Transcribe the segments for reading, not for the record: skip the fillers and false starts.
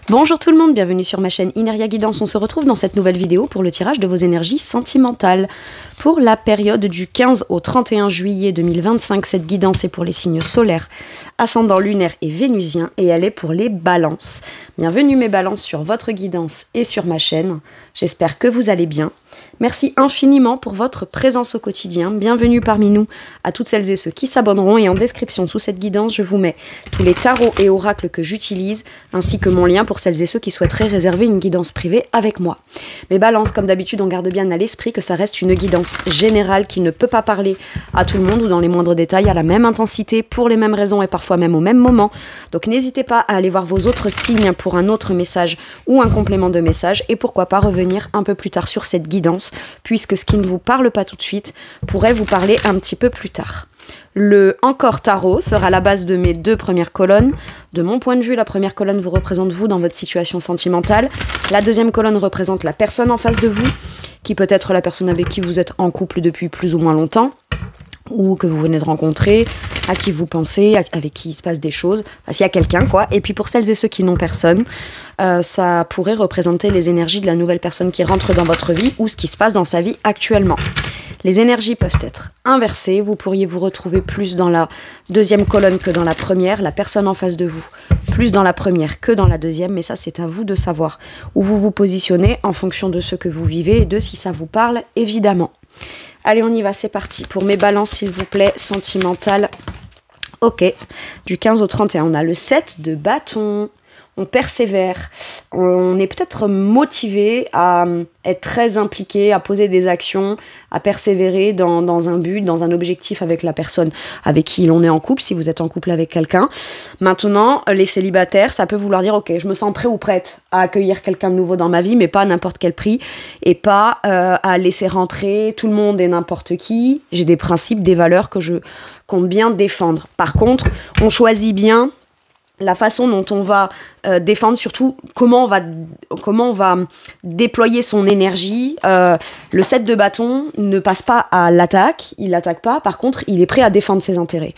Bonjour tout le monde, bienvenue sur ma chaîne Ineria Guidance. On se retrouve dans cette nouvelle vidéo pour le tirage de vos énergies sentimentales. Pour la période du 15 au 31 juillet 2025, cette guidance est pour les signes solaires, ascendant lunaire et vénusien, et elle est pour les balances. Bienvenue mes balances sur votre guidance et sur ma chaîne. J'espère que vous allez bien. Merci infiniment pour votre présence au quotidien. Bienvenue parmi nous à toutes celles et ceux qui s'abonneront. Et en description sous cette guidance, je vous mets tous les tarots et oracles que j'utilise, ainsi que mon lien pour celles et ceux qui souhaiteraient réserver une guidance privée avec moi. Mes balances, comme d'habitude, on garde bien à l'esprit que ça reste une guidance générale qui ne peut pas parler à tout le monde ou dans les moindres détails, à la même intensité, pour les mêmes raisons et parfois même au même moment. Donc n'hésitez pas à aller voir vos autres signes pour un autre message ou un complément de message, et pourquoi pas revenir un peu plus tard sur cette guidance, puisque ce qui ne vous parle pas tout de suite pourrait vous parler un petit peu plus tard. Le Encore Tarot sera la base de mes deux premières colonnes. De mon point de vue, la première colonne vous représente vous dans votre situation sentimentale. La deuxième colonne représente la personne en face de vous, qui peut être la personne avec qui vous êtes en couple depuis plus ou moins longtemps, ou que vous venez de rencontrer, à qui vous pensez, avec qui il se passe des choses, enfin, s'il y a quelqu'un quoi. Et puis pour celles et ceux qui n'ont personne, ça pourrait représenter les énergies de la nouvelle personne qui rentre dans votre vie ou ce qui se passe dans sa vie actuellement. Les énergies peuvent être inversées, vous pourriez vous retrouver plus dans la deuxième colonne que dans la première, la personne en face de vous plus dans la première que dans la deuxième, mais ça c'est à vous de savoir où vous vous positionnez en fonction de ce que vous vivez et de si ça vous parle évidemment. Allez, on y va, c'est parti. Pour mes balances, s'il vous plaît, sentimentales. Ok, du 15 au 31, on a le 7 de bâton. On persévère, on est peut-être motivé à être très impliqué, à poser des actions, à persévérer dans un but, dans un objectif avec la personne avec qui l'on est en couple, si vous êtes en couple avec quelqu'un. Maintenant, les célibataires, ça peut vouloir dire, ok, je me sens prêt ou prête à accueillir quelqu'un de nouveau dans ma vie, mais pas à n'importe quel prix, et pas à laisser rentrer tout le monde et n'importe qui. J'ai des principes, des valeurs que je compte bien défendre. Par contre, on choisit bien la façon dont on va défendre, surtout comment on va déployer son énergie. Le 7 de bâton ne passe pas à l'attaque, il n'attaque pas, par contre il est prêt à défendre ses intérêts.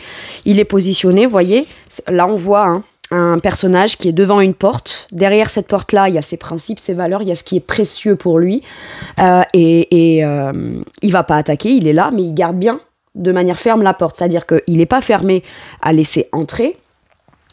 Il est positionné, vous voyez, là on voit un personnage qui est devant une porte. Derrière cette porte-là, il y a ses principes, ses valeurs, il y a ce qui est précieux pour lui. Il va pas attaquer, il est là, mais il garde bien de manière ferme la porte. C'est-à-dire qu'il n'est pas fermé à laisser entrer,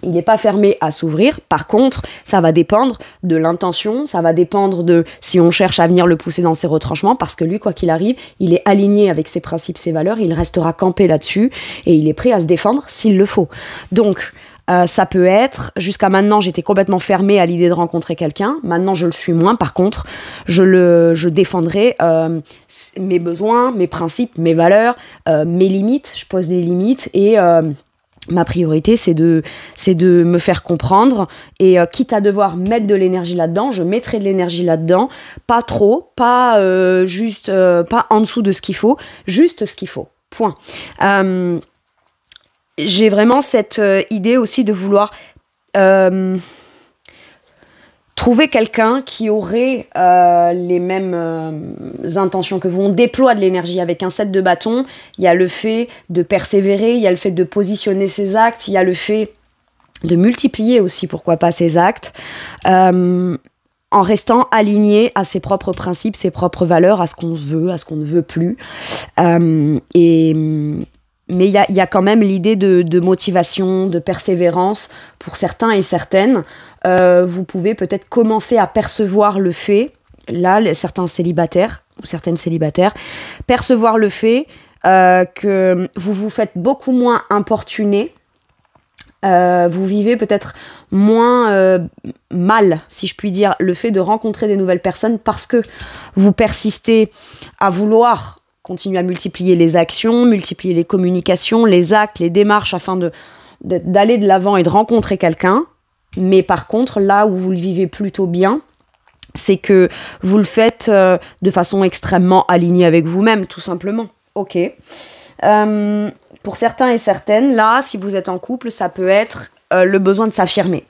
il n'est pas fermé à s'ouvrir. Par contre, ça va dépendre de l'intention, ça va dépendre de si on cherche à venir le pousser dans ses retranchements, parce que lui, quoi qu'il arrive, il est aligné avec ses principes, ses valeurs, il restera campé là-dessus, et il est prêt à se défendre s'il le faut. Donc, ça peut être, jusqu'à maintenant, j'étais complètement fermée à l'idée de rencontrer quelqu'un. Maintenant, je le suis moins. Par contre, je défendrai mes besoins, mes principes, mes valeurs, mes limites. Je pose des limites et ma priorité, c'est de me faire comprendre, et quitte à devoir mettre de l'énergie là-dedans, je mettrai de l'énergie là-dedans, pas trop, pas juste, pas en dessous de ce qu'il faut, juste ce qu'il faut, point. J'ai vraiment cette idée aussi de vouloir trouver quelqu'un qui aurait les mêmes intentions que vous. On déploie de l'énergie avec un 7 de bâton. Il y a le fait de persévérer, il y a le fait de positionner ses actes, il y a le fait de multiplier aussi, pourquoi pas, ses actes, en restant aligné à ses propres principes, ses propres valeurs, à ce qu'on veut, à ce qu'on ne veut plus. Mais il y a quand même l'idée de motivation, de persévérance pour certains et certaines. Vous pouvez peut-être commencer à percevoir le fait, là, certains célibataires ou certaines célibataires, percevoir le fait que vous vous faites beaucoup moins importuner, vous vivez peut-être moins mal, si je puis dire, le fait de rencontrer des nouvelles personnes, parce que vous persistez à vouloir continuer à multiplier les actions, multiplier les communications, les actes, les démarches, afin d'aller de l'avant et de rencontrer quelqu'un. Mais par contre, là où vous le vivez plutôt bien, c'est que vous le faites de façon extrêmement alignée avec vous-même, tout simplement. Ok. Pour certains et certaines, là, si vous êtes en couple, ça peut être le besoin de s'affirmer.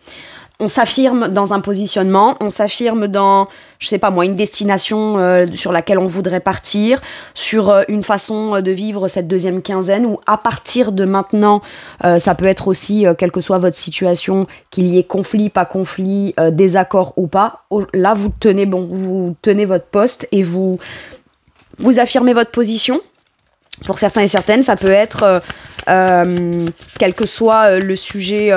on s'affirme dans un positionnement, on s'affirme dans, je sais pas moi, une destination sur laquelle on voudrait partir, sur une façon de vivre cette deuxième quinzaine, ou à partir de maintenant, ça peut être aussi, quelle que soit votre situation, qu'il y ait conflit, pas conflit, désaccord ou pas, là vous tenez bon, vous tenez votre poste et vous affirmez votre position. Pour certains et certaines, ça peut être, quel que soit le sujet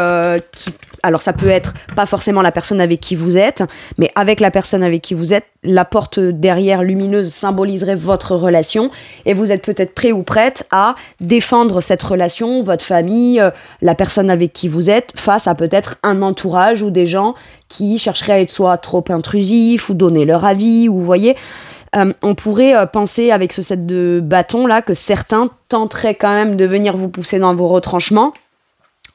alors ça peut être pas forcément la personne avec qui vous êtes, mais avec la personne avec qui vous êtes, la porte derrière lumineuse symboliserait votre relation et vous êtes peut-être prêt ou prête à défendre cette relation, votre famille, la personne avec qui vous êtes, face à peut-être un entourage ou des gens qui chercheraient à être soit trop intrusifs ou donner leur avis, ou vous voyez. On pourrait penser avec ce set de bâtons là que certains tenteraient quand même de venir vous pousser dans vos retranchements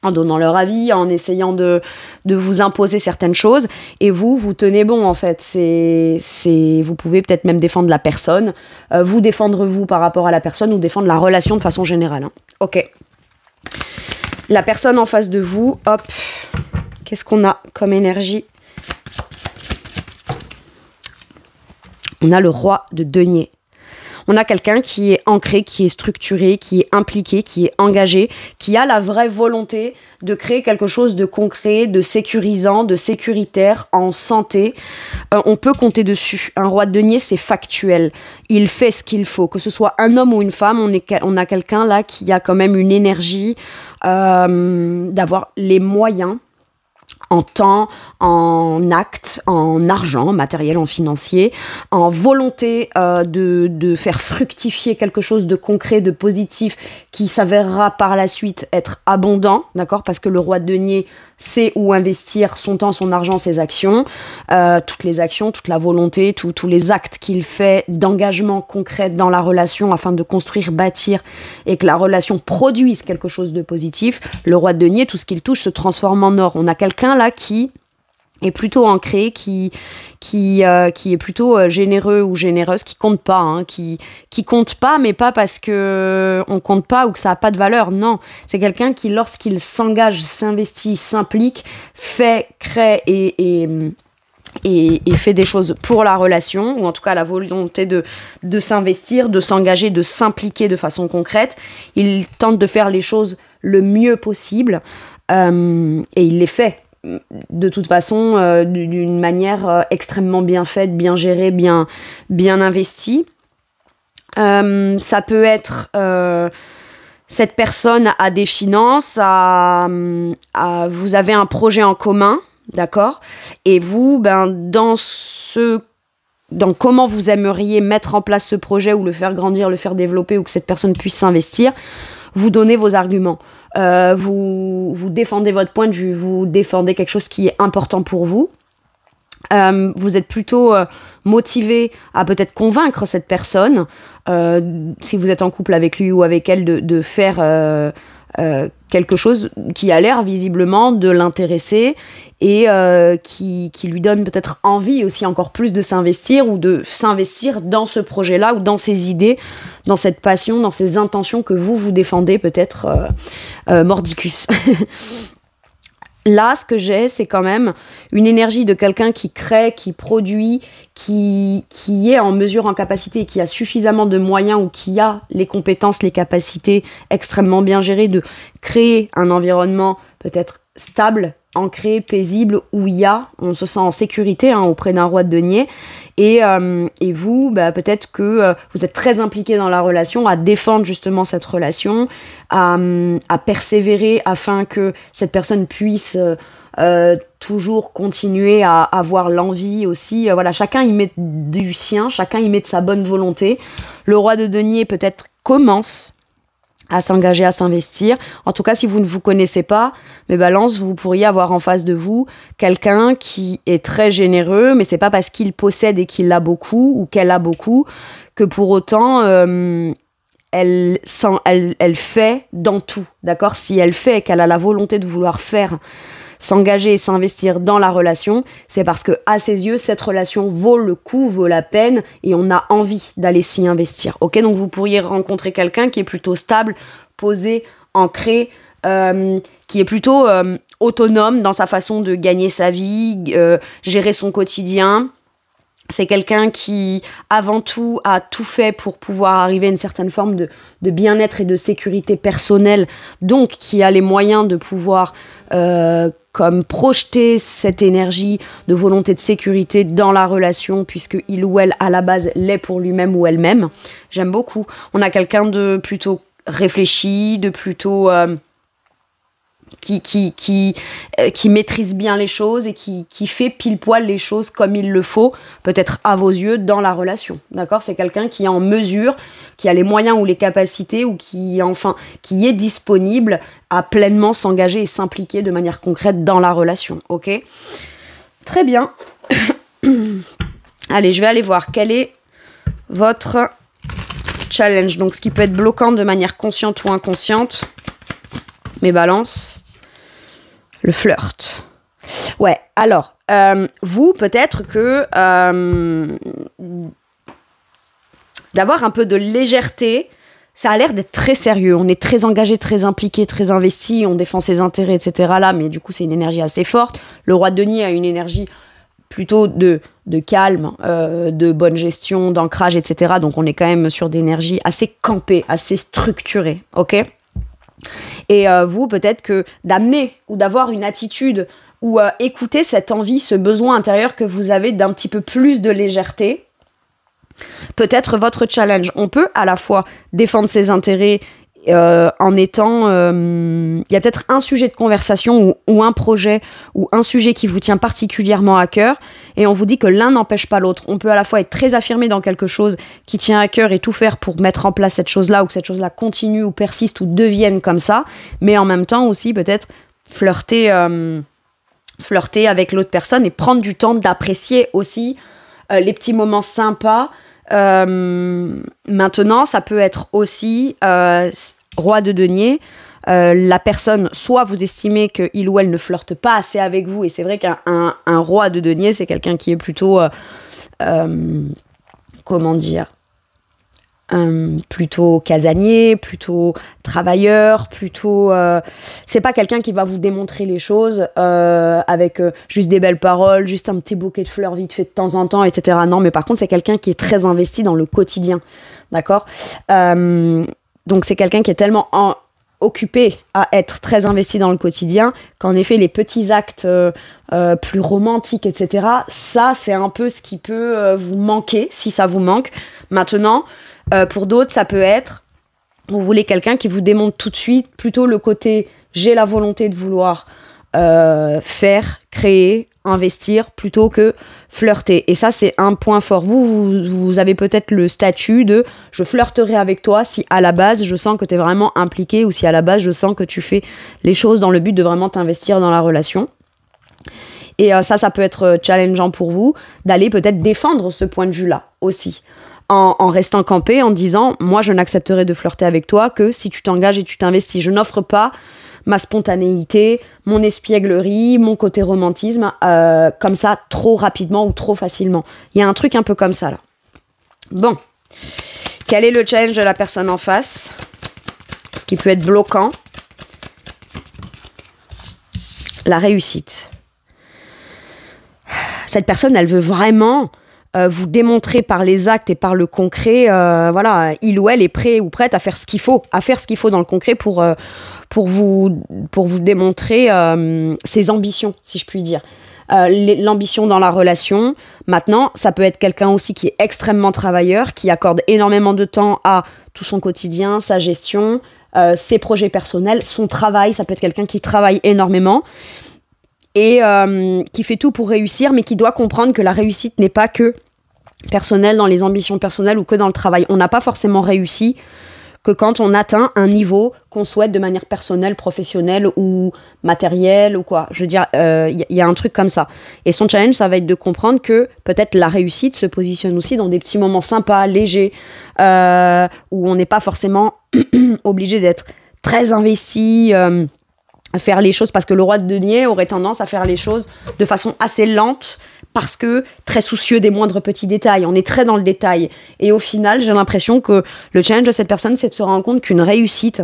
en donnant leur avis, en essayant de vous imposer certaines choses, et vous tenez bon en fait. Vous pouvez peut-être même défendre la personne, vous défendre vous par rapport à la personne, ou défendre la relation de façon générale. Hein. Ok. La personne en face de vous, hop, qu'est-ce qu'on a comme énergie ? On a le roi de denier. On a quelqu'un qui est ancré, qui est structuré, qui est impliqué, qui est engagé, qui a la vraie volonté de créer quelque chose de concret, de sécurisant, de sécuritaire, en santé. On peut compter dessus. Un roi de denier, c'est factuel. Il fait ce qu'il faut. Que ce soit un homme ou une femme, on a quelqu'un là qui a quand même une énergie d'avoir les moyens, en temps, en actes, en argent, en matériel, en financier, en volonté de faire fructifier quelque chose de concret, de positif, qui s'avérera par la suite être abondant, d'accord ? Parce que le roi de denier sait où investir son temps, son argent, ses actions, toutes les actions, toute la volonté, tous les actes qu'il fait d'engagement concret dans la relation afin de construire, bâtir, et que la relation produise quelque chose de positif. Le roi de denier, tout ce qu'il touche se transforme en or. On a quelqu'un là qui est plutôt ancré, qui est plutôt généreux ou généreuse, qui compte pas, hein, qui compte pas, mais pas parce que on compte pas ou que ça a pas de valeur, non. C'est quelqu'un qui, lorsqu'il s'engage, s'investit, s'implique, fait, crée et fait des choses pour la relation, ou en tout cas la volonté de s'investir, de s'engager, de s'impliquer de façon concrète. Il tente de faire les choses le mieux possible, et il les fait de toute façon d'une manière extrêmement bien faite, bien gérée, bien investie. Ça peut être cette personne a des finances, vous avez un projet en commun, d'accord, et vous, dans comment vous aimeriez mettre en place ce projet, ou le faire grandir, le faire développer, ou que cette personne puisse s'investir, vous donnez vos arguments. Vous défendez votre point de vue, vous défendez quelque chose qui est important pour vous. Vous êtes plutôt motivé à peut-être convaincre cette personne, si vous êtes en couple avec lui ou avec elle, de faire quelque chose qui a l'air visiblement de l'intéresser, et qui lui donne peut-être envie aussi encore plus de s'investir, ou de s'investir dans ce projet-là, ou dans ses idées, dans cette passion, dans ces intentions que vous défendez peut-être mordicus. Là, ce que j'ai, c'est quand même une énergie de quelqu'un qui crée, qui produit, qui est en mesure, en capacité, qui a suffisamment de moyens, ou qui a les compétences, les capacités extrêmement bien gérées de créer un environnement peut-être stable, ancré, paisible, où on se sent en sécurité auprès d'un roi de denier. Et vous, peut-être que vous êtes très impliqué dans la relation, à défendre justement cette relation, à persévérer afin que cette personne puisse toujours continuer à avoir l'envie aussi. Voilà, chacun y met du sien, chacun y met de sa bonne volonté. Le roi de denier peut-être commence à s'engager, à s'investir. En tout cas, si vous ne vous connaissez pas, mes balances, vous pourriez avoir en face de vous quelqu'un qui est très généreux, mais c'est pas parce qu'il possède et qu'il a beaucoup, ou qu'elle a beaucoup, que pour autant elle fait dans tout, d'accord ? Si elle fait et qu'elle a la volonté de vouloir faire, s'engager et s'investir dans la relation, c'est parce que à ses yeux, cette relation vaut le coup, vaut la peine, et on a envie d'aller s'y investir. Ok, donc vous pourriez rencontrer quelqu'un qui est plutôt stable, posé, ancré, qui est plutôt autonome dans sa façon de gagner sa vie, gérer son quotidien. C'est quelqu'un qui, avant tout, a tout fait pour pouvoir arriver à une certaine forme de bien-être et de sécurité personnelle, donc qui a les moyens de pouvoir comme projeter cette énergie de volonté de sécurité dans la relation, puisque il ou elle, à la base, l'est pour lui-même ou elle-même. J'aime beaucoup. On a quelqu'un de plutôt réfléchi, de plutôt... qui maîtrise bien les choses et qui fait pile poil les choses comme il le faut, peut-être à vos yeux, dans la relation. D'accord ? C'est quelqu'un qui est en mesure, qui a les moyens ou les capacités, ou qui est disponible à pleinement s'engager et s'impliquer de manière concrète dans la relation. Ok ? Très bien. Allez, je vais aller voir quel est votre challenge. Donc, ce qui peut être bloquant de manière consciente ou inconsciente. Mes balances. Le flirt. Ouais, alors, vous, peut-être que d'avoir un peu de légèreté, ça a l'air d'être très sérieux. On est très engagé, très impliqué, très investi, on défend ses intérêts, etc. là, mais du coup, c'est une énergie assez forte. Le roi de denier a une énergie plutôt de calme, de bonne gestion, d'ancrage, etc. Donc, on est quand même sur des énergies assez campées, assez structurées, ok ? Et vous, peut-être que d'amener ou d'avoir une attitude ou écouter cette envie, ce besoin intérieur que vous avez d'un petit peu plus de légèreté, peut-être votre challenge. On peut à la fois défendre ses intérêts en étant... Il y a peut-être un sujet de conversation ou un projet ou un sujet qui vous tient particulièrement à cœur et on vous dit que l'un n'empêche pas l'autre. On peut à la fois être très affirmé dans quelque chose qui tient à cœur et tout faire pour mettre en place cette chose-là ou que cette chose-là continue ou persiste ou devienne comme ça, mais en même temps aussi peut-être flirter avec l'autre personne et prendre du temps d'apprécier aussi les petits moments sympas. Maintenant, ça peut être aussi roi de denier. La personne, soit vous estimez qu'il ou elle ne flirte pas assez avec vous, et c'est vrai qu'un roi de denier, c'est quelqu'un qui est plutôt, plutôt casanier, plutôt travailleur, plutôt... c'est pas quelqu'un qui va vous démontrer les choses avec juste des belles paroles, juste un petit bouquet de fleurs vite fait de temps en temps, etc. Non, mais par contre, c'est quelqu'un qui est très investi dans le quotidien, d'accord ? Donc, c'est quelqu'un qui est tellement occupé à être très investi dans le quotidien qu'en effet, les petits actes plus romantiques, etc., ça, c'est un peu ce qui peut vous manquer, si ça vous manque. Maintenant... pour d'autres, ça peut être, vous voulez quelqu'un qui vous démontre tout de suite plutôt le côté j'ai la volonté de vouloir faire, créer, investir, plutôt que flirter. Et ça, c'est un point fort. Vous avez peut-être le statut de je flirterai avec toi si à la base je sens que tu es vraiment impliqué ou si à la base je sens que tu fais les choses dans le but de vraiment t'investir dans la relation. Et ça peut être challengeant pour vous d'aller peut-être défendre ce point de vue-là aussi. En restant campé, en disant « Moi, je n'accepterai de flirter avec toi que si tu t'engages et tu t'investis. Je n'offre pas ma spontanéité, mon espièglerie, mon côté romantisme, comme ça, trop rapidement ou trop facilement. » Il y a un truc un peu comme ça, là. Bon. Quel est le challenge de la personne en face ? Ce qui peut être bloquant. La réussite. Cette personne, elle veut vraiment... vous démontrer par les actes et par le concret, voilà, il ou elle est prêt ou prête à faire ce qu'il faut dans le concret pour vous démontrer ses ambitions, si je puis dire. L'ambition dans la relation. Maintenant, ça peut être quelqu'un aussi qui est extrêmement travailleur, qui accorde énormément de temps à tout son quotidien, sa gestion, ses projets personnels, son travail. Ça peut être quelqu'un qui travaille énormément et qui fait tout pour réussir, mais qui doit comprendre que la réussite n'est pas que personnelle dans les ambitions personnelles ou que dans le travail. On n'a pas forcément réussi que quand on atteint un niveau qu'on souhaite de manière personnelle, professionnelle ou matérielle ou quoi. Je veux dire, y a un truc comme ça. Et son challenge, ça va être de comprendre que peut-être la réussite se positionne aussi dans des petits moments sympas, légers, où on n'est pas forcément obligé d'être très investi, à faire les choses, parce que le roi de denier aurait tendance à faire les choses de façon assez lente, parce que très soucieux des moindres petits détails, on est très dans le détail. Et au final, j'ai l'impression que le challenge de cette personne, c'est de se rendre compte qu'une réussite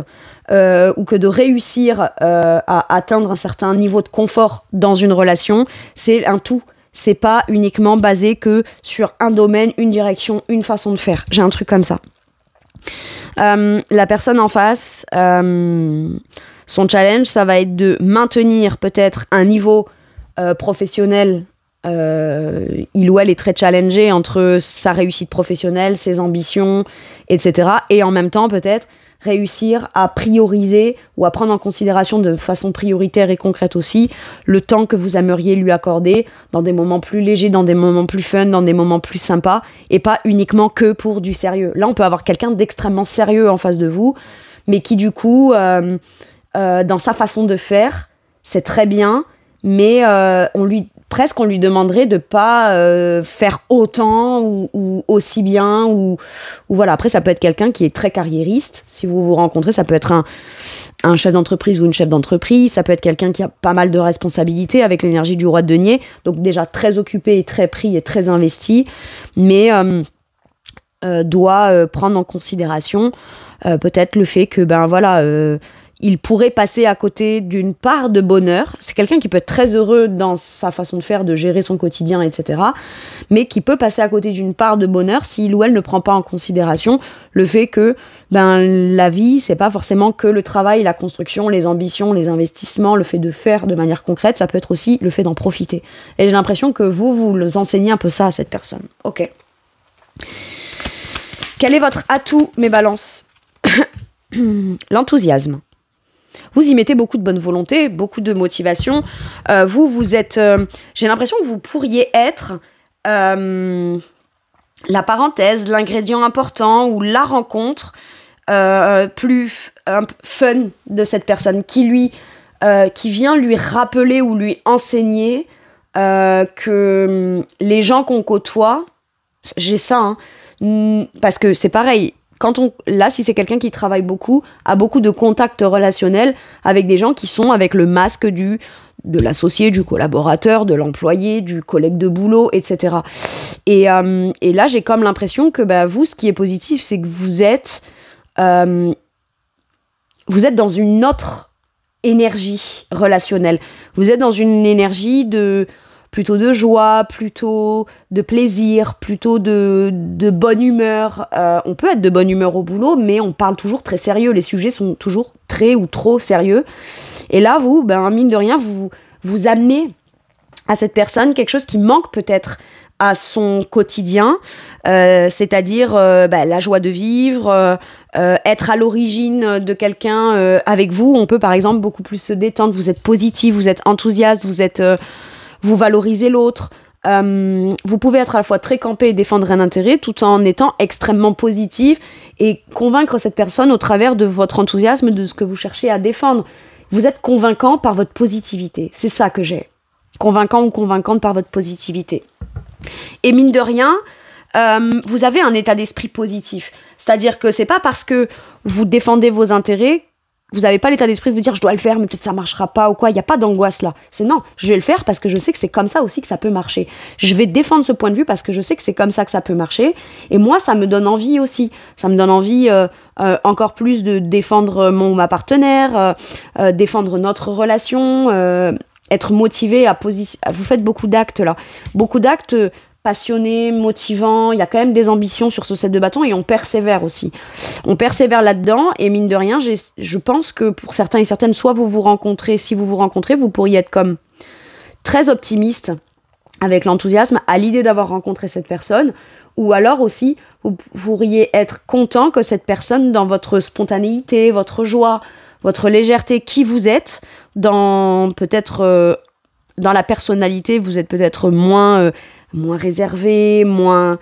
ou que de réussir à atteindre un certain niveau de confort dans une relation, c'est un tout. C'est pas uniquement basé que sur un domaine, une direction, une façon de faire. J'ai un truc comme ça. La personne en face, son challenge, ça va être de maintenir peut-être un niveau professionnel. Il ou elle est très challengé entre sa réussite professionnelle, ses ambitions, etc. Et en même temps, peut-être réussir à prioriser ou à prendre en considération de façon prioritaire et concrète aussi le temps que vous aimeriez lui accorder dans des moments plus légers, dans des moments plus fun, dans des moments plus sympas et pas uniquement que pour du sérieux. Là, on peut avoir quelqu'un d'extrêmement sérieux en face de vous, mais qui du coup, dans sa façon de faire, c'est très bien, mais on lui demanderait de pas faire autant ou aussi bien ou voilà. Après, ça peut être quelqu'un qui est très carriériste. Si vous vous rencontrez, ça peut être un chef d'entreprise ou une chef d'entreprise. Ça peut être quelqu'un qui a pas mal de responsabilités avec l'énergie du roi de denier. Donc déjà très occupé et très pris et très investi, mais doit prendre en considération peut-être le fait que il pourrait passer à côté d'une part de bonheur. C'est quelqu'un qui peut être très heureux dans sa façon de faire, de gérer son quotidien, etc. Mais qui peut passer à côté d'une part de bonheur s'il ou elle ne prend pas en considération le fait que la vie, c'est pas forcément que le travail, la construction, les ambitions, les investissements, le fait de faire de manière concrète, ça peut être aussi le fait d'en profiter. Et j'ai l'impression que vous enseignez un peu ça à cette personne. Ok. Quel est votre atout, mes balances? L'enthousiasme. Vous y mettez beaucoup de bonne volonté, beaucoup de motivation. Vous êtes... j'ai l'impression que vous pourriez être la parenthèse, l'ingrédient important ou la rencontre plus fun de cette personne qui vient lui rappeler ou lui enseigner que les gens qu'on côtoie, j'ai ça, parce que c'est pareil. Là, si c'est quelqu'un qui travaille beaucoup, a beaucoup de contacts relationnels avec des gens qui sont avec le masque de l'associé, du collaborateur, de l'employé, du collègue de boulot, etc. Et là, j'ai comme l'impression que vous, ce qui est positif, c'est que vous êtes dans une autre énergie relationnelle. Vous êtes dans une énergie plutôt de joie, plutôt de plaisir, plutôt de bonne humeur. On peut être de bonne humeur au boulot, mais on parle toujours très sérieux. Les sujets sont toujours très ou trop sérieux. Et là, vous, mine de rien, vous amenez à cette personne quelque chose qui manque peut-être à son quotidien, c'est-à-dire la joie de vivre, être à l'origine de quelqu'un avec vous. On peut par exemple beaucoup plus se détendre, vous êtes positif, vous êtes enthousiaste, vous valorisez l'autre. Vous pouvez être à la fois très campé et défendre un intérêt tout en étant extrêmement positif et convaincre cette personne au travers de votre enthousiasme, de ce que vous cherchez à défendre. Vous êtes convaincant par votre positivité. C'est ça que j'ai. Convaincant ou convaincante par votre positivité. Et mine de rien, vous avez un état d'esprit positif. C'est-à-dire que c'est pas parce que vous défendez vos intérêts, vous n'avez pas l'état d'esprit de vous dire je dois le faire mais peut-être ça marchera pas ou quoi. Il n'y a pas d'angoisse là. C'est non, je vais le faire parce que je sais que c'est comme ça aussi que ça peut marcher. Je vais défendre ce point de vue parce que je sais que c'est comme ça que ça peut marcher. Et moi, ça me donne envie aussi. Ça me donne envie encore plus de défendre ma partenaire, défendre notre relation, être motivé vous faites beaucoup d'actes là. Beaucoup d'actes passionné, motivant, il y a quand même des ambitions sur ce set de bâtons et on persévère aussi. On persévère là-dedans et mine de rien, je pense que pour certains et certaines, soit si vous vous rencontrez, vous pourriez être comme très optimiste avec l'enthousiasme à l'idée d'avoir rencontré cette personne, ou alors aussi, vous pourriez être content que cette personne, dans votre spontanéité, votre joie, votre légèreté, qui vous êtes, dans la personnalité, vous êtes peut-être moins réservé, moins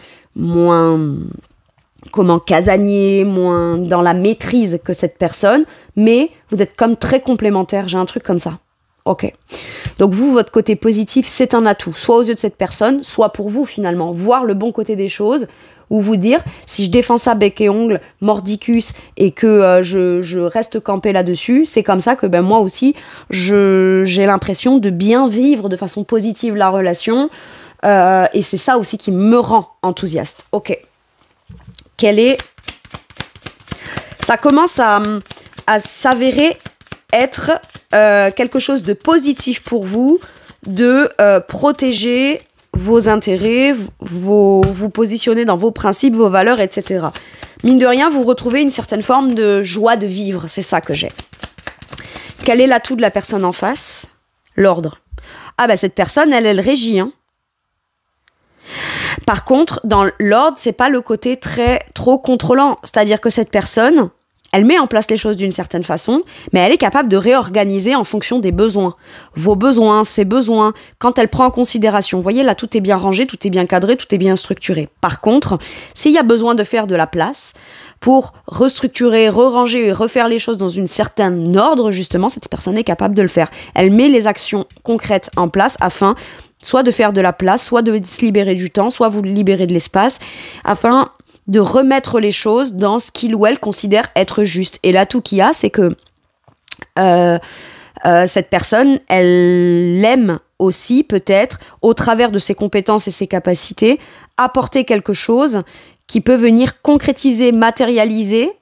casanier, moins dans la maîtrise que cette personne, mais vous êtes comme très complémentaires. J'ai un truc comme ça. Ok. Donc vous, votre côté positif, c'est un atout, soit aux yeux de cette personne, soit pour vous finalement, voir le bon côté des choses, ou vous dire, si je défends ça bec et ongle, mordicus, et que je reste campé là-dessus, c'est comme ça que moi aussi, j'ai l'impression de bien vivre de façon positive la relation, Et c'est ça aussi qui me rend enthousiaste. Ok. Ça commence à s'avérer être quelque chose de positif pour vous, de protéger vos intérêts, vous positionner dans vos principes, vos valeurs, etc. Mine de rien, vous retrouvez une certaine forme de joie de vivre, c'est ça que j'ai. Quel est l'atout de la personne en face? L'ordre. Ah bah cette personne, elle régit. Hein. Par contre, dans l'ordre, c'est pas le côté trop contrôlant. C'est-à-dire que cette personne, elle met en place les choses d'une certaine façon, mais elle est capable de réorganiser en fonction des besoins. Vos besoins, ses besoins, quand elle prend en considération. Vous voyez, là, tout est bien rangé, tout est bien cadré, tout est bien structuré. Par contre, s'il y a besoin de faire de la place pour restructurer, re-ranger et refaire les choses dans un certain ordre, justement, cette personne est capable de le faire. Elle met les actions concrètes en place afin soit de faire de la place, soit de se libérer du temps, soit vous libérer de l'espace, afin de remettre les choses dans ce qu'il ou elle considère être juste. Et l'atout qu'il y a, c'est que cette personne, elle aime aussi peut-être, au travers de ses compétences et ses capacités, apporter quelque chose qui peut venir concrétiser, matérialiser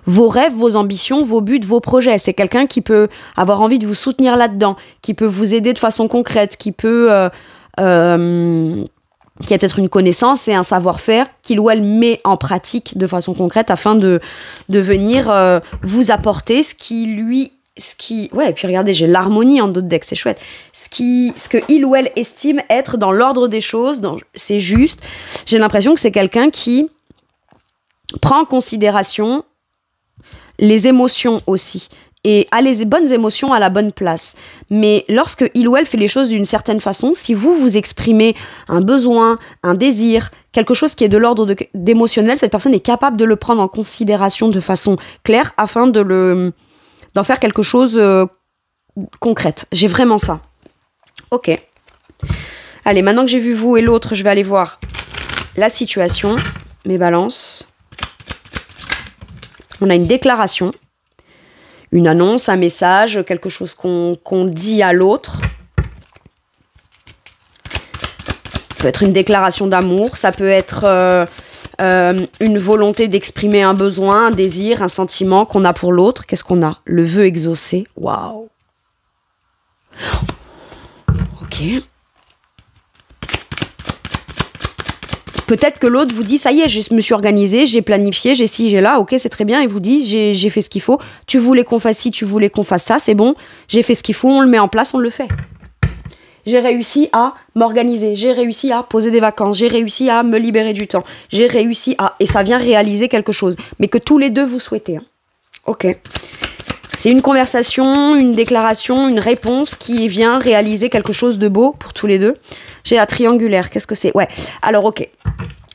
vos rêves, vos ambitions, vos buts, vos projets. C'est quelqu'un qui peut avoir envie de vous soutenir là-dedans, qui peut vous aider de façon concrète, qui a peut-être une connaissance et un savoir-faire qu'il ou elle met en pratique de façon concrète afin de venir vous apporter ouais, et puis regardez, j'ai l'harmonie en d'autres decks, c'est chouette. Ce que il ou elle estime être dans l'ordre des choses, c'est juste. J'ai l'impression que c'est quelqu'un qui prend en considération les émotions aussi. Et a les bonnes émotions à la bonne place. Mais lorsque il ou elle fait les choses d'une certaine façon, si vous exprimez un besoin, un désir, quelque chose qui est de l'ordre d'émotionnel, cette personne est capable de le prendre en considération de façon claire afin d'en faire quelque chose concrète. J'ai vraiment ça. Ok. Allez, maintenant que j'ai vu vous et l'autre, je vais aller voir la situation. Mes balances. On a une déclaration. Une annonce, un message, quelque chose qu'on dit à l'autre. Ça peut être une déclaration d'amour, ça peut être une volonté d'exprimer un besoin, un désir, un sentiment qu'on a pour l'autre. Qu'est-ce qu'on a? Le vœu exaucé. Waouh. Ok. Peut-être que l'autre vous dit, ça y est, je me suis organisée, j'ai planifié, j'ai ci, j'ai là, ok, c'est très bien. Il vous dit, j'ai fait ce qu'il faut. Tu voulais qu'on fasse ci, tu voulais qu'on fasse ça, c'est bon. J'ai fait ce qu'il faut, on le met en place, on le fait. J'ai réussi à m'organiser, j'ai réussi à poser des vacances, j'ai réussi à me libérer du temps, j'ai réussi à... Et ça vient réaliser quelque chose, mais que tous les deux vous souhaitez. Hein. Ok. C'est une conversation, une déclaration, une réponse qui vient réaliser quelque chose de beau pour tous les deux. J'ai la triangulaire, qu'est-ce que c'est? Ouais, alors ok.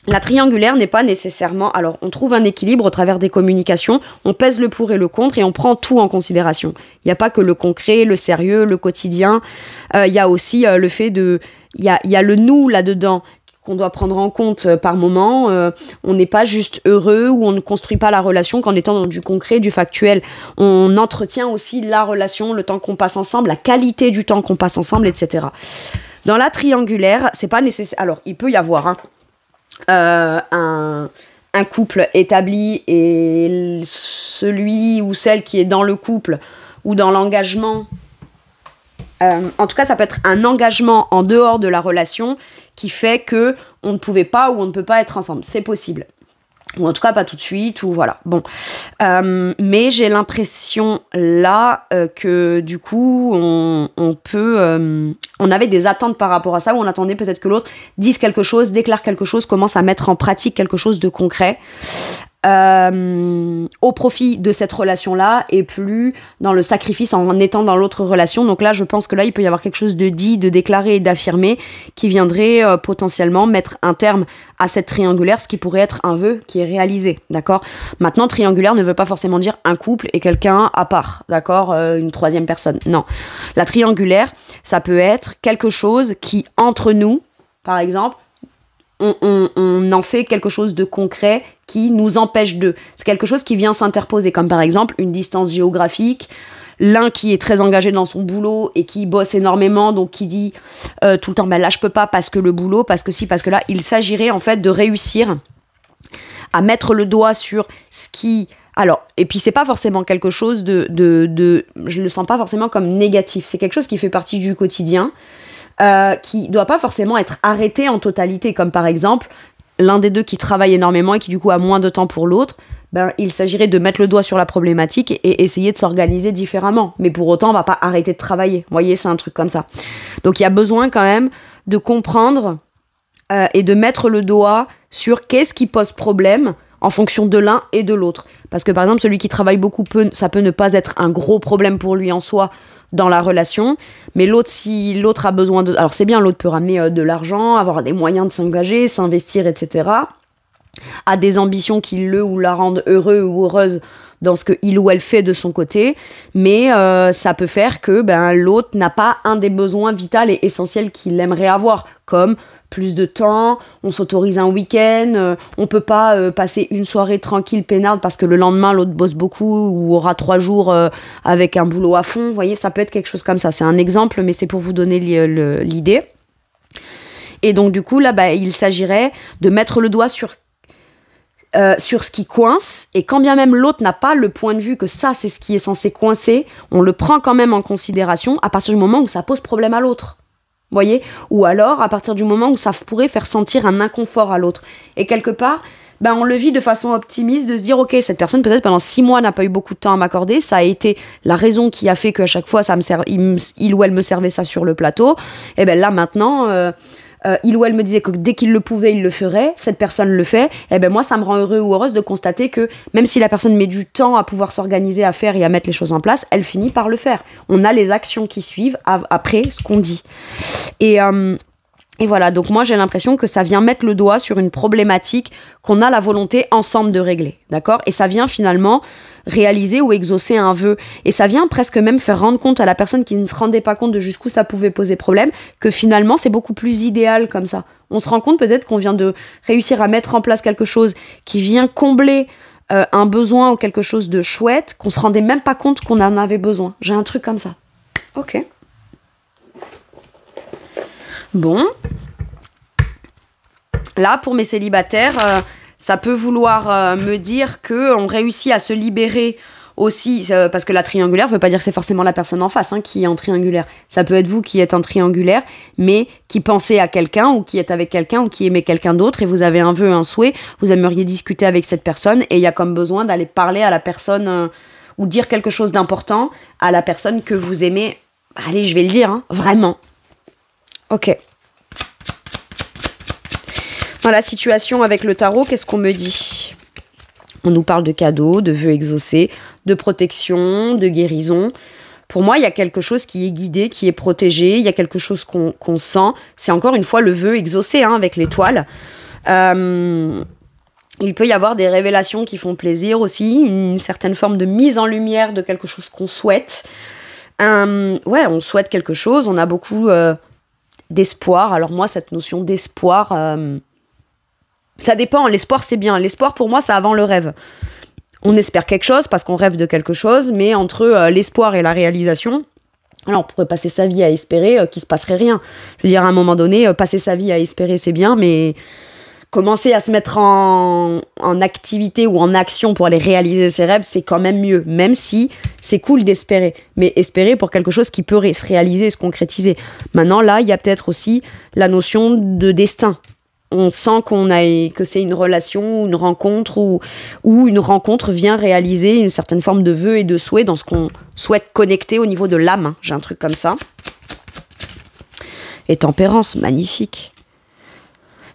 La triangulaire n'est pas nécessairement... Alors, on trouve un équilibre au travers des communications, on pèse le pour et le contre et on prend tout en considération. Il n'y a pas que le concret, le sérieux, le quotidien. Il y a aussi le fait de... Il y a le nous là-dedans qu'on doit prendre en compte par moment. On n'est pas juste heureux ou on ne construit pas la relation qu'en étant dans du concret, du factuel. On entretient aussi la relation, le temps qu'on passe ensemble, la qualité du temps qu'on passe ensemble, etc. Dans la triangulaire, c'est pas nécessaire... Alors, il peut y avoir... un couple établi et celui ou celle qui est dans le couple ou dans l'engagement, en tout cas ça peut être un engagement en dehors de la relation qui fait que on ne pouvait pas ou on ne peut pas être ensemble, c'est possible, ou en tout cas pas tout de suite, ou voilà, bon, mais j'ai l'impression là que du coup on peut on avait des attentes par rapport à ça, où on attendait peut-être que l'autre dise quelque chose, déclare quelque chose, commence à mettre en pratique quelque chose de concret au profit de cette relation-là et plus dans le sacrifice en étant dans l'autre relation. Donc là, je pense que là, il peut y avoir quelque chose de dit, de déclaré et d'affirmé qui viendrait potentiellement mettre un terme à cette triangulaire, ce qui pourrait être un vœu qui est réalisé, d'accord? Maintenant, triangulaire ne veut pas forcément dire un couple et quelqu'un à part, d'accord? Une troisième personne, non. La triangulaire, ça peut être quelque chose qui, entre nous, par exemple, on en fait quelque chose de concret qui nous empêche de. C'est quelque chose qui vient s'interposer, comme par exemple une distance géographique, l'un qui est très engagé dans son boulot et qui bosse énormément, donc qui dit tout le temps, ben là je peux pas parce que le boulot, parce que si, parce que là, il s'agirait en fait de réussir à mettre le doigt sur ce qui... Alors, et puis c'est pas forcément quelque chose je le sens pas forcément comme négatif, c'est quelque chose qui fait partie du quotidien, qui doit pas forcément être arrêté en totalité, comme par exemple, l'un des deux qui travaille énormément et qui du coup a moins de temps pour l'autre, ben, il s'agirait de mettre le doigt sur la problématique et essayer de s'organiser différemment. Mais pour autant, on va pas arrêter de travailler. Vous voyez, c'est un truc comme ça. Donc il y a besoin quand même de comprendre et de mettre le doigt sur qu'est-ce qui pose problème en fonction de l'un et de l'autre. Parce que par exemple, celui qui travaille beaucoup, ça peut ne pas être un gros problème pour lui en soi dans la relation, mais l'autre, si l'autre a besoin de... Alors c'est bien, l'autre peut ramener de l'argent, avoir des moyens de s'engager, s'investir, etc., a des ambitions qui le ou la rendent heureux ou heureuse dans ce qu'il ou elle fait de son côté, mais ça peut faire que l'autre n'a pas un des besoins vitaux et essentiels qu'il aimerait avoir, comme plus de temps, on s'autorise un week-end, on peut pas passer une soirée tranquille, peinarde, parce que le lendemain, l'autre bosse beaucoup ou aura 3 jours avec un boulot à fond. Vous voyez, ça peut être quelque chose comme ça. C'est un exemple, mais c'est pour vous donner l'idée. Et donc, du coup, là, il s'agirait de mettre le doigt sur ce qui coince, et quand bien même l'autre n'a pas le point de vue que ça, c'est ce qui est censé coincer, on le prend quand même en considération à partir du moment où ça pose problème à l'autre. Voyez, ou alors à partir du moment où ça pourrait faire sentir un inconfort à l'autre. Et quelque part, on le vit de façon optimiste, de se dire, ok, cette personne peut-être pendant 6 mois n'a pas eu beaucoup de temps à m'accorder, ça a été la raison qui a fait qu'à chaque fois il ou elle me servait ça sur le plateau. Et là maintenant, il ou elle me disait que dès qu'il le pouvait, il le ferait, cette personne le fait, moi ça me rend heureux ou heureuse de constater que même si la personne met du temps à pouvoir s'organiser, à faire et à mettre les choses en place, elle finit par le faire. On a les actions qui suivent après ce qu'on dit. Et voilà, donc moi j'ai l'impression que ça vient mettre le doigt sur une problématique qu'on a la volonté ensemble de régler, d'accord ? Et ça vient finalement réaliser ou exaucer un vœu. Et ça vient presque même faire rendre compte à la personne qui ne se rendait pas compte de jusqu'où ça pouvait poser problème, que finalement c'est beaucoup plus idéal comme ça. On se rend compte peut-être qu'on vient de réussir à mettre en place quelque chose qui vient combler un besoin ou quelque chose de chouette, qu'on se rendait même pas compte qu'on en avait besoin. J'ai un truc comme ça. Ok. Bon. Là, pour mes célibataires, ça peut vouloir me dire qu'on réussit à se libérer aussi, parce que la triangulaire ne veut pas dire que c'est forcément la personne en face qui est en triangulaire. Ça peut être vous qui êtes en triangulaire, mais qui pensez à quelqu'un, ou qui êtes avec quelqu'un, ou qui aimez quelqu'un d'autre, et vous avez un vœu, un souhait, vous aimeriez discuter avec cette personne, et il y a comme besoin d'aller parler à la personne, ou dire quelque chose d'important à la personne que vous aimez. Allez, je vais le dire, vraiment. Ok. Dans la situation avec le tarot, qu'est-ce qu'on me dit ? On nous parle de cadeaux, de vœux exaucés, de protection, de guérison. Pour moi, il y a quelque chose qui est guidé, qui est protégé, il y a quelque chose qu'on sent. C'est encore une fois le vœu exaucé avec l'étoile. Il peut y avoir des révélations qui font plaisir aussi, une certaine forme de mise en lumière de quelque chose qu'on souhaite. On souhaite quelque chose, on a beaucoup d'espoir. Alors moi, cette notion d'espoir... ça dépend, l'espoir c'est bien. L'espoir pour moi, c'est avant le rêve. On espère quelque chose parce qu'on rêve de quelque chose, mais entre l'espoir et la réalisation, alors on pourrait passer sa vie à espérer qu'il se passerait rien. Je veux dire, à un moment donné, passer sa vie à espérer c'est bien, mais commencer à se mettre en activité ou en action pour aller réaliser ses rêves, c'est quand même mieux, même si c'est cool d'espérer, mais espérer pour quelque chose qui peut se réaliser et se concrétiser. Maintenant, là, il y a peut-être aussi la notion de destin. On sent que c'est une relation, une rencontre, où une rencontre vient réaliser une certaine forme de vœu et de souhait dans ce qu'on souhaite connecter au niveau de l'âme. J'ai un truc comme ça. Et tempérance, magnifique.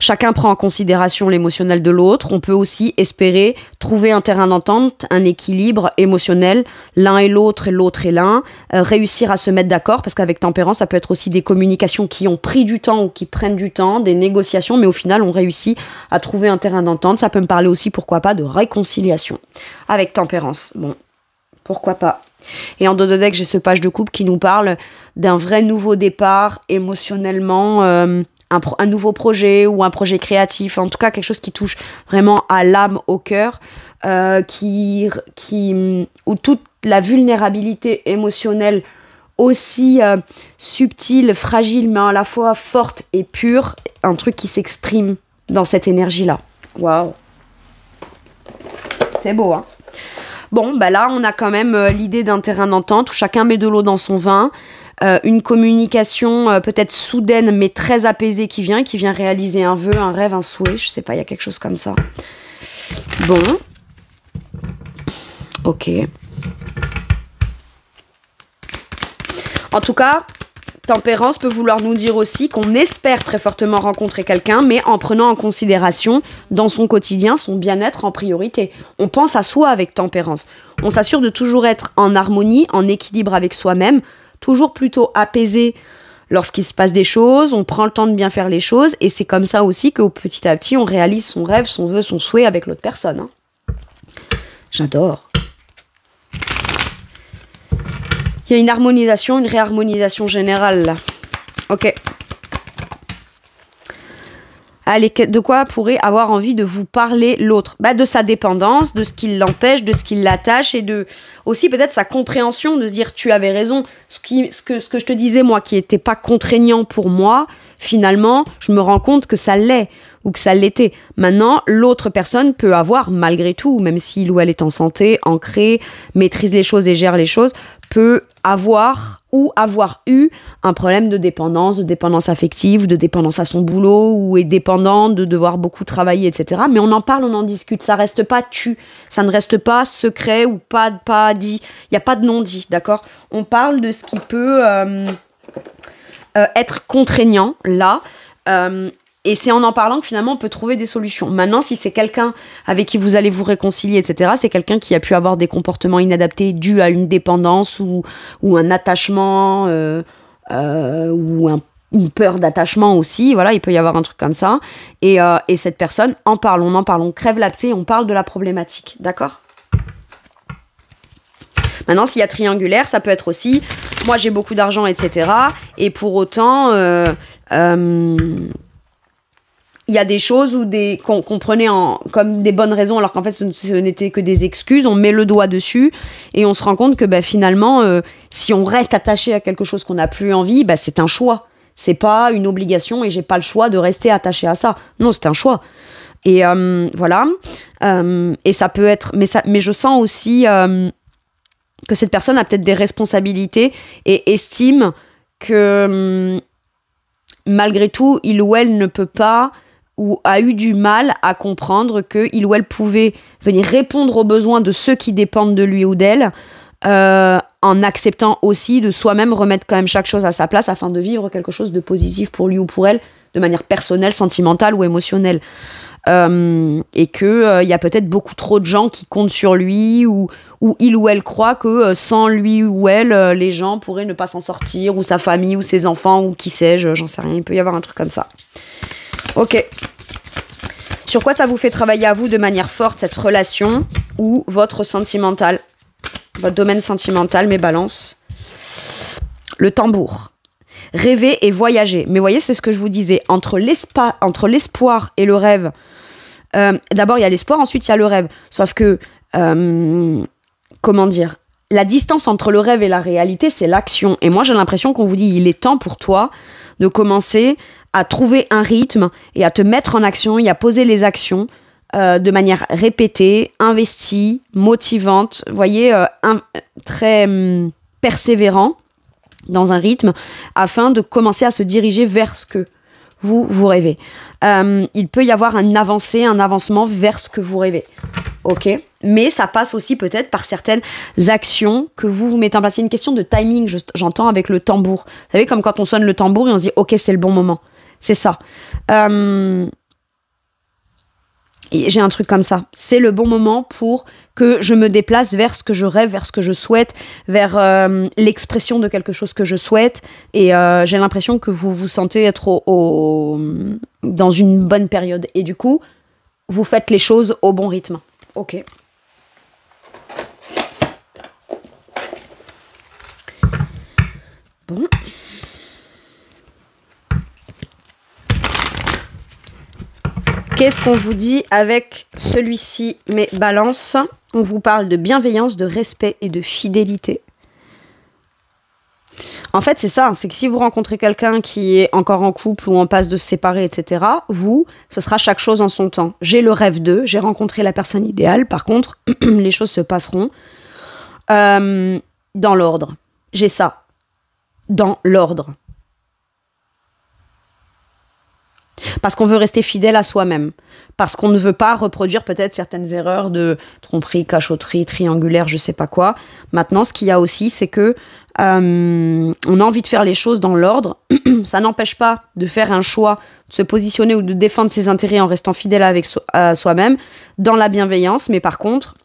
Chacun prend en considération l'émotionnel de l'autre. On peut aussi espérer trouver un terrain d'entente, un équilibre émotionnel, l'un et l'autre et l'un, réussir à se mettre d'accord, parce qu'avec tempérance, ça peut être aussi des communications qui ont pris du temps ou qui prennent du temps, des négociations, mais au final, on réussit à trouver un terrain d'entente. Ça peut me parler aussi, pourquoi pas, de réconciliation avec tempérance. Bon, pourquoi pas. Et en dos de deck, j'ai ce page de coupe qui nous parle d'un vrai nouveau départ émotionnellement, un nouveau projet ou un projet créatif, en tout cas quelque chose qui touche vraiment à l'âme, au cœur, où la vulnérabilité émotionnelle aussi subtile, fragile, mais à la fois forte et pure, un truc qui s'exprime dans cette énergie-là. Waouh. C'est beau, hein. Bon, bah là, on a quand même l'idée d'un terrain d'entente où chacun met de l'eau dans son vin, une communication peut-être soudaine, mais très apaisée qui vient réaliser un vœu, un rêve, un souhait, je sais pas, il y a quelque chose comme ça. Bon. Ok. En tout cas, Tempérance peut vouloir nous dire aussi qu'on espère très fortement rencontrer quelqu'un, mais en prenant en considération dans son quotidien son bien-être en priorité. On pense à soi avec Tempérance. On s'assure de toujours être en harmonie, en équilibre avec soi-même, toujours plutôt apaisé lorsqu'il se passe des choses, on prend le temps de bien faire les choses, et c'est comme ça aussi que petit à petit on réalise son rêve, son vœu, son souhait avec l'autre personne. Hein. J'adore. Il y a une harmonisation, une réharmonisation générale là. Ok. Allez, de quoi pourrait avoir envie de vous parler l'autre ? Bah, de sa dépendance, de ce qui l'empêche, de ce qui l'attache et de aussi peut-être sa compréhension de se dire tu avais raison. Ce que je te disais moi qui n'était pas contraignant pour moi, finalement, je me rends compte que ça l'est ou que ça l'était. Maintenant, l'autre personne peut avoir malgré tout, même s'il ou elle est en santé, ancrée, maîtrise les choses et gère les choses, peut avoir ou avoir eu un problème de dépendance affective, de dépendance à son boulot, ou est dépendant de devoir beaucoup travailler, etc. Mais on en parle, on en discute, ça reste pas ça ne reste pas secret ou pas dit, il n'y a pas de non-dit, d'accord ? On parle de ce qui peut être contraignant, là, et c'est en parlant que finalement on peut trouver des solutions. Maintenant, si c'est quelqu'un avec qui vous allez vous réconcilier, etc., c'est quelqu'un qui a pu avoir des comportements inadaptés dus à une dépendance ou un attachement ou une peur d'attachement aussi. Voilà, il peut y avoir un truc comme ça. Et cette personne, on en parle, on crève l'abcès, on parle de la problématique. D'accord ? Maintenant, s'il y a triangulaire, ça peut être aussi moi j'ai beaucoup d'argent, etc. Et pour autant... il y a des choses qu'on prenait comme des bonnes raisons alors qu'en fait ce n'était que des excuses, on met le doigt dessus et on se rend compte que finalement si on reste attaché à quelque chose qu'on n'a plus envie, c'est un choix, c'est pas une obligation et j'ai pas le choix de rester attaché à ça, non c'est un choix et voilà et ça peut être mais je sens aussi que cette personne a peut-être des responsabilités et estime que malgré tout il ou elle ne peut pas ou a eu du mal à comprendre qu'il ou elle pouvait venir répondre aux besoins de ceux qui dépendent de lui ou d'elle, en acceptant aussi de soi-même remettre quand même chaque chose à sa place afin de vivre quelque chose de positif pour lui ou pour elle, de manière personnelle, sentimentale ou émotionnelle. Et qu'il y a peut-être beaucoup trop de gens qui comptent sur lui ou il ou elle croit que sans lui ou elle, les gens pourraient ne pas s'en sortir, ou sa famille, ou ses enfants, ou qui sais-je, j'en sais rien, il peut y avoir un truc comme ça. Ok. Sur quoi ça vous fait travailler à vous de manière forte, cette relation ou votre sentimental, votre domaine sentimental, mes balances. Le tambour. Rêver et voyager. Mais voyez, c'est ce que je vous disais. Entre l'espoir et le rêve, d'abord il y a l'espoir, ensuite il y a le rêve. Sauf que, comment dire, la distance entre le rêve et la réalité, c'est l'action. Et moi, j'ai l'impression qu'on vous dit, il est temps pour toi de commencer à trouver un rythme et à te mettre en action et à poser les actions de manière répétée, investie, motivante, vous voyez, très persévérant dans un rythme, afin de commencer à se diriger vers ce que vous rêvez. Il peut y avoir un avancement vers ce que vous rêvez. Ok ? Mais ça passe aussi peut-être par certaines actions que vous mettez en place. C'est une question de timing, j'entends, avec le tambour. Vous savez, comme quand on sonne le tambour et on se dit « Ok, c'est le bon moment ». C'est ça. J'ai un truc comme ça. C'est le bon moment pour que je me déplace vers ce que je rêve, vers ce que je souhaite, vers l'expression de quelque chose que je souhaite. Et j'ai l'impression que vous vous sentez être dans une bonne période. Et du coup, vous faites les choses au bon rythme. Ok. Bon. Qu'est-ce qu'on vous dit avec celui-ci, mes balances ? on vous parle de bienveillance, de respect et de fidélité. En fait, c'est ça, c'est que si vous rencontrez quelqu'un qui est encore en couple ou en passe de se séparer, etc., ce sera chaque chose en son temps. J'ai le rêve d'eux, j'ai rencontré la personne idéale, par contre, les choses se passeront dans l'ordre. J'ai ça, dans l'ordre. Parce qu'on veut rester fidèle à soi-même. Parce qu'on ne veut pas reproduire peut-être certaines erreurs de tromperie, cachotterie, triangulaire, je sais pas quoi. Maintenant, ce qu'il y a aussi, c'est que on a envie de faire les choses dans l'ordre. Ça n'empêche pas de faire un choix, de se positionner ou de défendre ses intérêts en restant fidèle avec soi-même, dans la bienveillance. Mais par contre,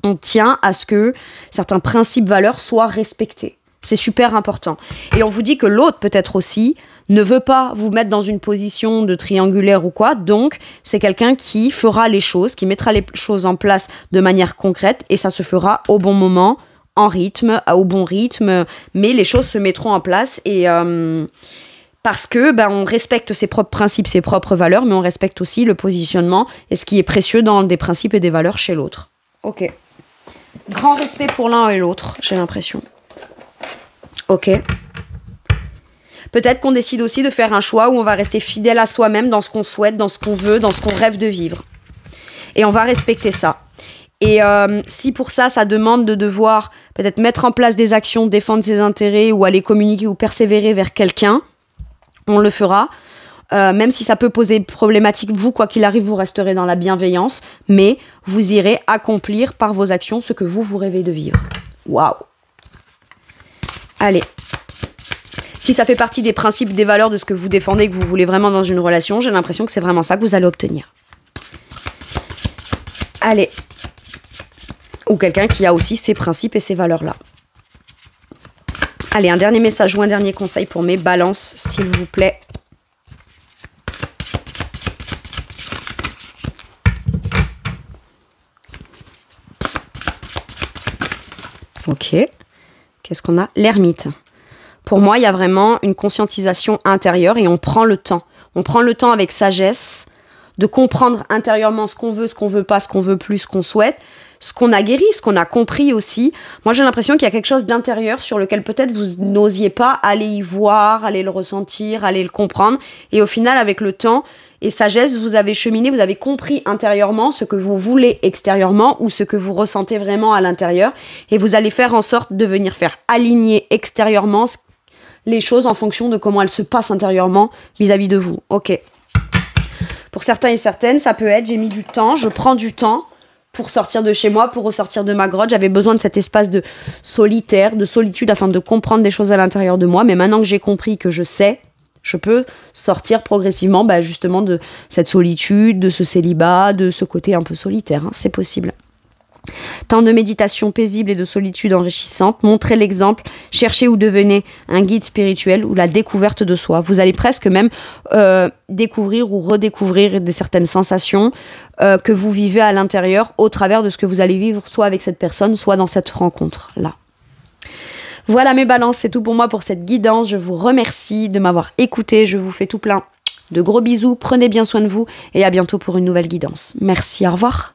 on tient à ce que certains principes, valeurs soient respectés. C'est super important. Et on vous dit que l'autre, peut-être aussi, ne veut pas vous mettre dans une position de triangulaire ou quoi. Donc, c'est quelqu'un qui fera les choses, qui mettra les choses en place de manière concrète. Et ça se fera au bon moment, en rythme, au bon rythme. Mais les choses se mettront en place. Et parce que on respecte ses propres principes, ses propres valeurs, mais on respecte aussi le positionnement et ce qui est précieux dans des principes et des valeurs chez l'autre. Ok. Grand respect pour l'un et l'autre, j'ai l'impression. Ok. Peut-être qu'on décide aussi de faire un choix où on va rester fidèle à soi-même dans ce qu'on souhaite, dans ce qu'on veut, dans ce qu'on rêve de vivre. Et on va respecter ça. Et si pour ça, ça demande de devoir peut-être mettre en place des actions, défendre ses intérêts ou aller communiquer ou persévérer vers quelqu'un, on le fera. Même si ça peut poser problématique, vous, quoi qu'il arrive, vous resterez dans la bienveillance, mais vous irez accomplir par vos actions ce que vous rêvez de vivre. Waouh! Allez. Si ça fait partie des principes, des valeurs de ce que vous défendez, que vous voulez vraiment dans une relation, j'ai l'impression que c'est vraiment ça que vous allez obtenir. Allez. Ou quelqu'un qui a aussi ces principes et ces valeurs-là. Allez, un dernier message ou un dernier conseil pour mes balances, s'il vous plaît. Ok. Qu'est-ce qu'on a? L'ermite. Pour moi, il y a vraiment une conscientisation intérieure et on prend le temps. On prend le temps avec sagesse de comprendre intérieurement ce qu'on veut pas, ce qu'on veut plus, ce qu'on souhaite, ce qu'on a guéri, ce qu'on a compris aussi. Moi, j'ai l'impression qu'il y a quelque chose d'intérieur sur lequel peut-être vous n'osiez pas aller y voir, aller le ressentir, aller le comprendre. Et au final, avec le temps et sagesse, vous avez cheminé, vous avez compris intérieurement ce que vous voulez extérieurement ou ce que vous ressentez vraiment à l'intérieur. Et vous allez faire en sorte de venir faire aligner extérieurement les choses en fonction de comment elles se passent intérieurement vis-à-vis de vous. Ok. Pour certains et certaines, ça peut être, j'ai mis du temps, je prends du temps pour sortir de chez moi, pour ressortir de ma grotte. J'avais besoin de cet espace de solitaire, de solitude, afin de comprendre des choses à l'intérieur de moi. Mais maintenant que j'ai compris, que je sais, je peux sortir progressivement justement de cette solitude, de ce célibat, de ce côté un peu solitaire. C'est possible. Temps de méditation paisible et de solitude enrichissante, montrez l'exemple, cherchez ou devenez un guide spirituel ou la découverte de soi. Vous allez presque même découvrir ou redécouvrir certaines sensations que vous vivez à l'intérieur au travers de ce que vous allez vivre soit avec cette personne, soit dans cette rencontre-là. Voilà mes balances, c'est tout pour moi pour cette guidance. Je vous remercie de m'avoir écouté, je vous fais tout plein de gros bisous, prenez bien soin de vous et à bientôt pour une nouvelle guidance. Merci, au revoir.